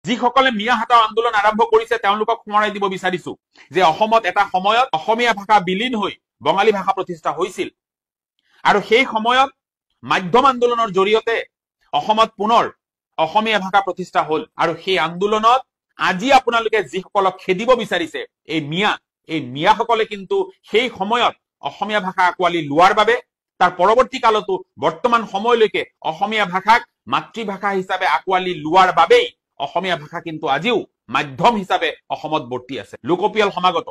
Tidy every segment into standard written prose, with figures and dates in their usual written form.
যিসকলে মিয়া হাটাও আন্দোলন আৰম্ভ কৰিছে তেওঁলোকক সোঁৱৰাই দিব বিচাৰিছো যে অসমত এটা সময়ত অসমীয়া ভাষা বিলীন হৈ বঙালী ভাষা প্ৰতিষ্ঠা হৈছিল আৰু সেই সময়ত মাধ্যম আন্দোলনৰ জৰিয়তে অসমত পুনৰ অসমীয়া ভাষা প্ৰতিষ্ঠা হল আৰু সেই আন্দোলনত আজি আপোনালোকে যিসকলক খেদিব বিচাৰিছে এই মিয়াসকলে কিন্তু সেই সময়ত অসমীয়া ভাষা আকোৱালি লোৱাৰ বাবে তাৰ পৰৱৰ্তী কালতো বৰ্তমান সময়লৈকে অসমীয়া ভাষাক মাতৃভাষা হিচাপে আকোৱালি লোৱাৰ বাবেই অসমীয়া ভাষা কিন্তু আজিও মাধ্যম হিচাপে অসমত বৰ্তি আছে। লোকপিয়ল সমাগত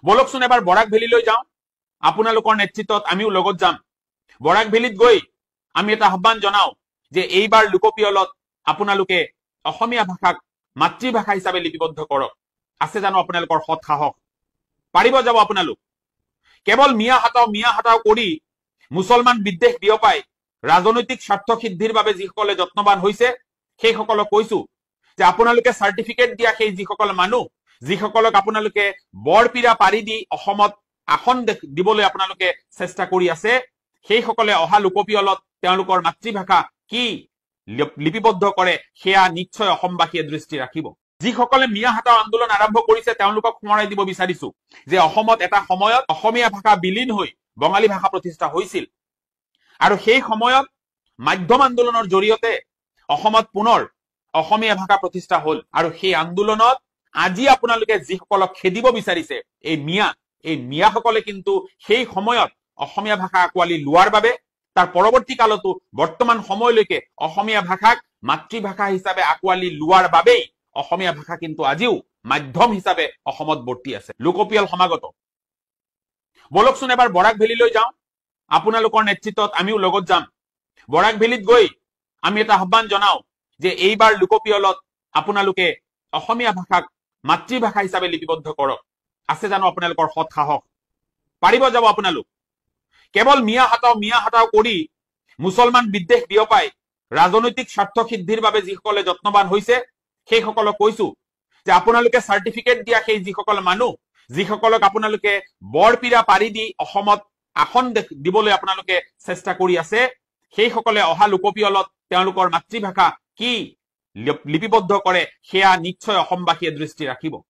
বলকচোন এবাৰ বৰাক ভেলীলৈ যাওঁ, আপোনালোকৰ নেতৃত্বত আমিও লগত যাম। বৰাক ভেলীত গৈ আমি এটা আহ্বান জনাও যে এইবাৰ লোকপিয়লত আপোনালোকে অসমীয়া ভাষাক মাতৃভাষা হিচাপে লিপিবদ্ধ কৰক। আছে জানো আপোনালোকৰ সৎ সাহস? পাৰিব যাব আপোনালোক? কেৱল মিয়া হাটাও কৰি মুছলমান বিদ্বেষ বিয়পাই ৰাজনৈতিক স্বাৰ্থ সিদ্ধিৰ বাবে যিসকলে যত্নবান হৈছে সেইসকলক কৈছো যে আপোনালোকে চাৰ্টিফিকেট দিয়া সেই যিসকল মানুহ যিসকলক আপোনালোকে বৰপীৰা পাৰি দি অসমত আসন দিবলৈ আপোনালোকে চেষ্টা কৰি আছে সেইসকলে অহা লোকপিয়লত তেওঁলোকৰ মাতৃভাষা কি লিপিবদ্ধ কৰে সেয়া নিশ্চয় অসমবাসীয়ে দৃষ্টি ৰাখিব। যিসকলে মিয়া হাটাও আন্দোলন আৰম্ভ কৰিছে তেওঁলোকক সোঁৱৰাই দিব বিচাৰিছো যে অসমত এটা সময়ত অসমীয়া ভাষা বিলীন হৈ বঙালী ভাষা প্ৰতিষ্ঠা হৈছিল আৰু সেই সময়ত মাধ্যম আন্দোলনৰ জৰিয়তে অসমত পুনৰ অসমীয়া ভাষা প্ৰতিষ্ঠা হল আৰু সেই আন্দোলনত আজি আপোনালোকে যিসকলক খেদিব বিচাৰিছে এই মিয়াসকলে কিন্তু সেই সময়ত অসমীয়া ভাষা আকোৱালি লোৱাৰ বাবে তাৰ পৰৱৰ্তী কালতো বৰ্তমান সময়লৈকে অসমীয়া ভাষাক মাতৃভাষা হিচাপে আকোৱালি লোৱাৰ বাবেই অসমীয়া ভাষা কিন্তু আজিও মাধ্যম হিচাপে অসমত বৰ্তি আছে। লোকপিয়ল সমাগত বলকচোন এবাৰ বৰাক ভেলীলৈ যাওঁ, আপোনালোকৰ নেতৃত্বত আমিও লগত যাম। বৰাক ভেলীত গৈ আমি এটা আহ্বান জনাও যে এইবাৰ লোকপিয়লত আপোনালোকে অসমীয়া ভাষাক মাতৃভাষা হিচাপে লিপিবদ্ধ কৰক। আছে জানো আপোনালোকৰ সৎ সাহস? পাৰিব যাব আপোনালোক? কেৱল মিয়া হাটাও কৰি মুছলমান বিদ্বেষ বিয়পাই ৰাজনৈতিক স্বাৰ্থ সিদ্ধিৰ বাবে যিসকলে যত্নবান হৈছে সেইসকলক কৈছো যে আপোনালোকে চাৰ্টিফিকেট দিয়া সেই যিসকল মানুহ যিসকলক আপোনালোকে বৰপীৰা পাৰি দি অসমত আসন দিবলৈ আপোনালোকে চেষ্টা কৰি আছে সেইসকলে অহা লোকপিয়লত তেওঁলোকৰ মাতৃভাষা কি লিপিবদ্ধ কৰে সেয়া নিশ্চয় অসমবাসীয়ে দৃষ্টি ৰাখিব।